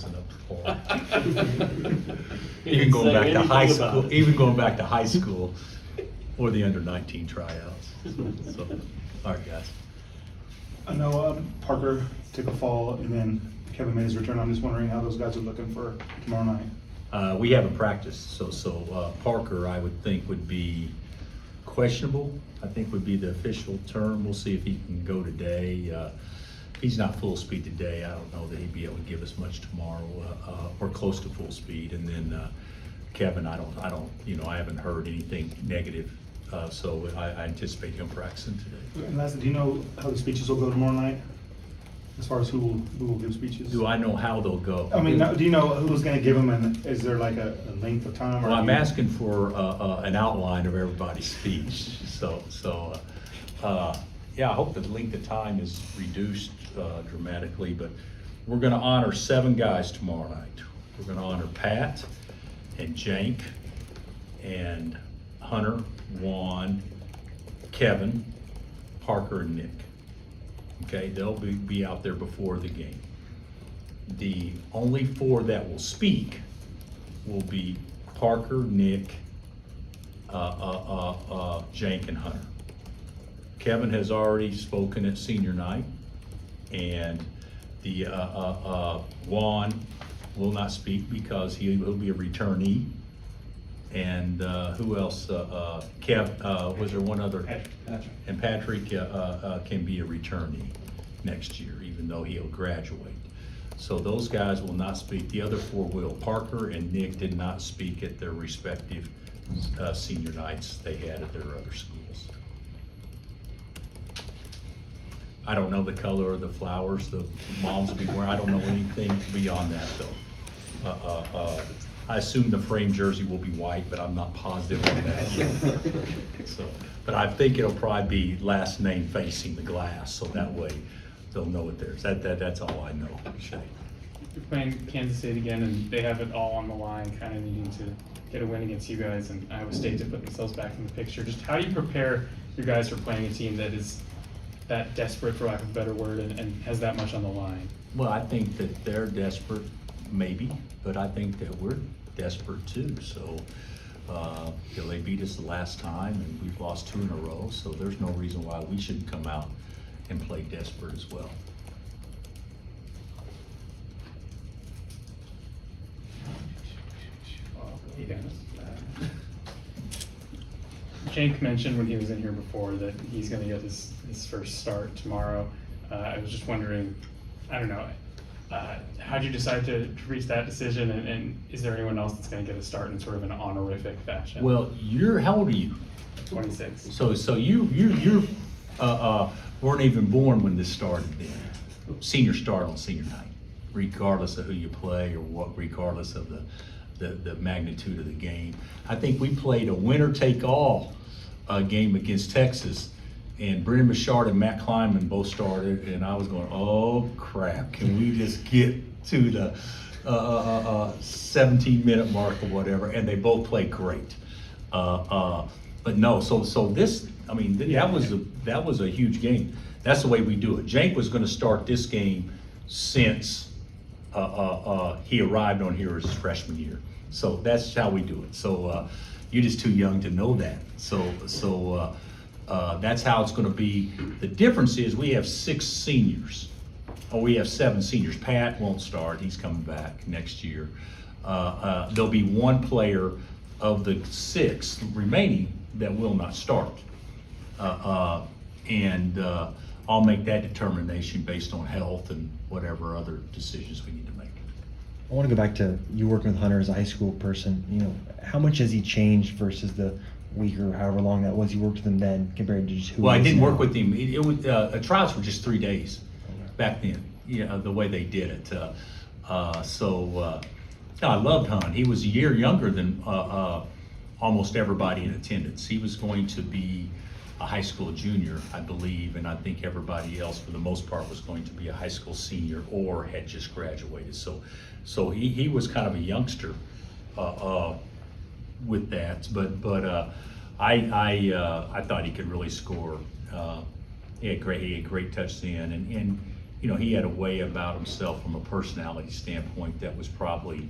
wasn't up to par. Even going back to high school, or the under-19 tryouts. So, all right, guys. I know Parker took a fall and then Kevin made his return. I'm just wondering how those guys are looking for tomorrow night. We haven't practiced, so Parker, I would think, would be questionable. I think would be the official term. We'll see if he can go today. If he's not full speed today, I don't know that he'd be able to give us much tomorrow, or close to full speed. And then Kevin, I haven't heard anything negative, so I anticipate him practicing today. And lastly, do you know how the speeches will go tomorrow night? As far as who will give speeches? Do I know how they'll go? I mean, do you know who's gonna give them, and is there like a length of time? Or Well, I'm asking for an outline of everybody's speech, yeah, I hope the length of time is reduced dramatically, but we're gonna honor 7 guys tomorrow night. We're gonna honor Pat and Jank and Hunter, Juan, Kevin, Parker, and Nick. Okay, they'll be out there before the game. The only 4 that will speak will be Parker, Nick, Jank, and Hunter. Kevin has already spoken at senior night, and the Juan will not speak because he'll be a returnee. And who else? Kev, was there one other? Patrick. And Patrick can be a returnee next year, even though he'll graduate. So those guys will not speak. The other 4 will. Parker and Nick did not speak at their respective senior nights they had at their other schools. I don't know the color of the flowers the moms will be wearing. I don't know anything beyond that, though. I assume the frame jersey will be white, but I'm not positive on that. So, but I think it'll probably be last name facing the glass, so that way they'll know it theirs. That's all I know. Shay. You're playing Kansas State again, and they have it all on the line, kind of needing to get a win against you guys and Iowa State to put themselves back in the picture. Just how do you prepare your guys for playing a team that is that desperate, for lack of a better word, and has that much on the line? Well, I think that they're desperate, maybe, but I think that we're desperate too. So, they beat us the last time, and we've lost 2 in a row, so there's no reason why we shouldn't come out and play desperate as well. Hey, Dennis. Jank mentioned when he was in here before that he's going to get his first start tomorrow. I was just wondering, I don't know, how'd you decide to reach that decision, and is there anyone else that's going to get a start in sort of an honorific fashion? Well, how old are you? 26. So you weren't even born when this started then. Senior start on senior night, regardless of who you play or regardless of the magnitude of the game. I think we played a winner-take-all game against Texas, and Brendan Bouchard and Matt Kleinman both started, and I was going, oh crap, can we just get to the 17-minute mark or whatever? And they both played great. But no, so this, I mean, that was a huge game. That's the way we do it. Jank was going to start this game since he arrived on here as his freshman year. So that's how we do it. So you're just too young to know that. So that's how it's going to be. The difference is we have 6 seniors. Oh, we have 7 seniors. Pat won't start. He's coming back next year. There'll be 1 player of the 6 remaining that will not start. And I'll make that determination based on health and whatever other decisions we need to make. I want to go back to you working with Hunter as a high school person. You know, how much has he changed versus the week or however long that was you worked with him then compared to just who? Well, I he is didn't now? work with him. It was trials were just 3 days back then. The way they did it. I loved Hunt. He was a year younger than almost everybody in attendance. He was going to be a high school junior, I believe, and I think everybody else, for the most part, was going to be a high school senior or had just graduated. So he was kind of a youngster with that, but I thought he could really score. He had great touch in, you know, he had a way about himself from a personality standpoint that was probably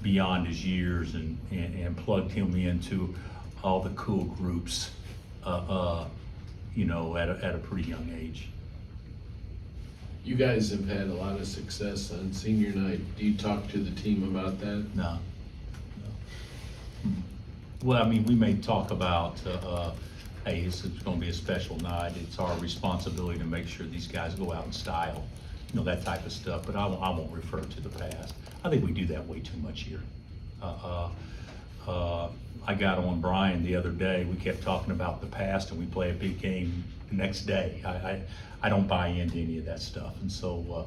beyond his years, and plugged him into all the cool groups, you know, at a pretty young age. You guys have had a lot of success on senior night. Do you talk to the team about that? No. Well, I mean, we may talk about, hey, this is gonna be a special night. It's our responsibility to make sure these guys go out in style, you know, that type of stuff, but I won't refer to the past. I think we do that way too much here. I got on Brian the other day. We kept talking about the past, and we play a big game the next day. I don't buy into any of that stuff, and so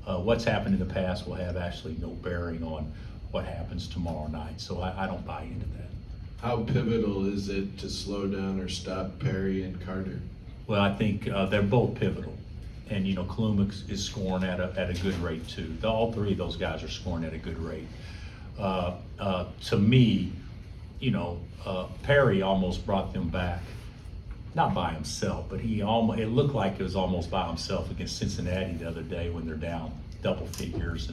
what's happened in the past will have actually no bearing on what happens tomorrow night. So I don't buy into that. How pivotal is it to slow down or stop Perry and Carter? Well, I think they're both pivotal, and you know, Kaluma is scoring at a good rate too. All three of those guys are scoring at a good rate. To me, you know, Perry almost brought them back, not by himself, but it looked like it was almost by himself against Cincinnati the other day when they're down double figures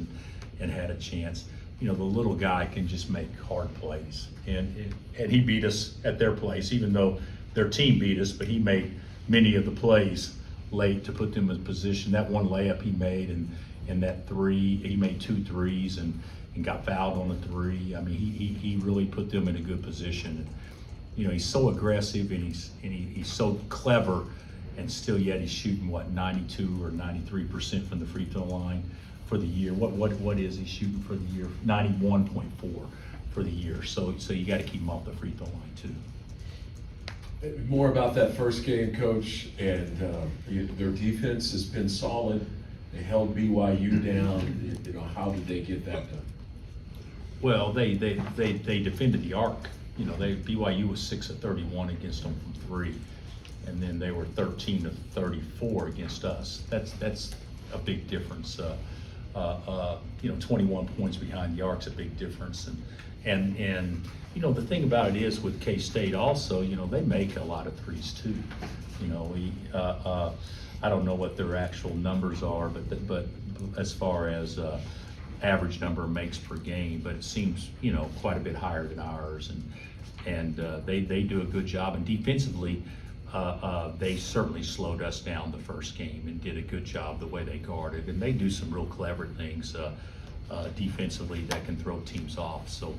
and had a chance. You know, the little guy can just make hard plays, and he beat us at their place, even though their team beat us, but he made many of the plays late to put them in position. That one layup he made, and that three, he made 2 threes and got fouled on the 3. I mean, he really put them in a good position. You know, he's so aggressive, and he's so clever, and still yet he's shooting what, 92 or 93% from the free throw line for the year. What is he shooting for the year? 91.4 for the year. So you got to keep him off the free throw line too. More about that first game, Coach, and their defense has been solid. They held BYU down. You know, how did they get that done? Well, they defended the arc. You know, BYU was 6 of 31 against them from 3, and then they were 13 of 34 against us. That's a big difference. You know, 21 points behind the arc's a big difference, and you know, the thing about it is with K-State also, you know, they make a lot of threes too. You know, I don't know what their actual numbers are, but as far as average number of makes per game, but it seems, you know, quite a bit higher than ours, and they do a good job. And defensively, they certainly slowed us down the first game and did a good job the way they guarded, and they do some real clever things defensively that can throw teams off. So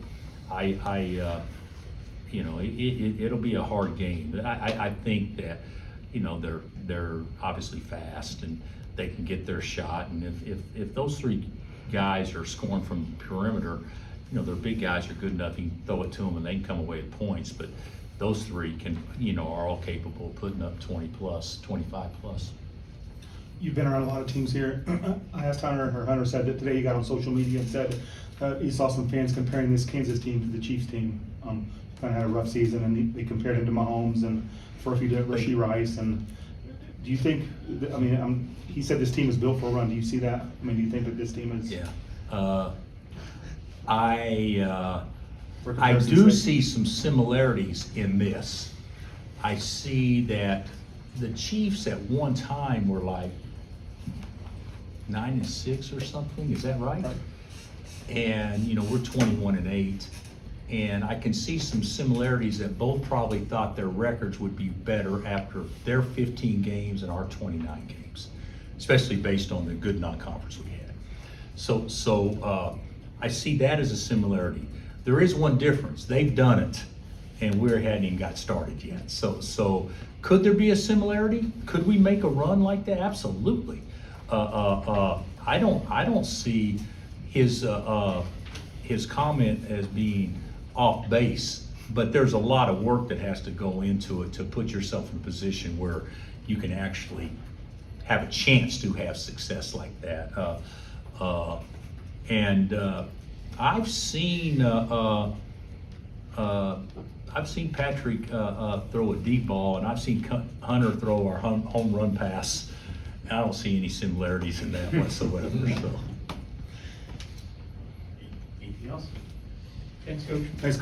you know, it'll be a hard game, but I think that, you know, they're obviously fast and they can get their shot, and if those 3 guys are scoring from the perimeter, you know, their big guys are good enough, you can throw it to them and they can come away with points, but those 3 can, you know, are all capable of putting up 20 plus, 25 plus. You've been around a lot of teams here. I asked Hunter, or Hunter said that today he got on social media and said he saw some fans comparing this Kansas team to the Chiefs team. Kind of had a rough season, and they compared him to Mahomes, and for a few to Rashee Rice. And do you think, I mean, he said this team is built for a run. Do you see that? I mean, do you think that this team is? Yeah. I do see some similarities in this. I see that the Chiefs at one time were like 9-6 or something. Is that right? And you know, we're 21-8, and I can see some similarities that both probably thought their records would be better after their 15 games and our 29 games, especially based on the good non-conference we had. So I see that as a similarity. There is one difference. They've done it, and we hadn't even got started yet. So could there be a similarity? Could we make a run like that? Absolutely. I don't see his comment as being off base, but there's a lot of work that has to go into it to put yourself in a position where you can actually have a chance to have success like that. I've seen Patrick throw a deep ball, and I've seen Hunter throw our home run pass. I don't see any similarities in that whatsoever. So. Anything else? Thanks, Coach. Thanks, Coach.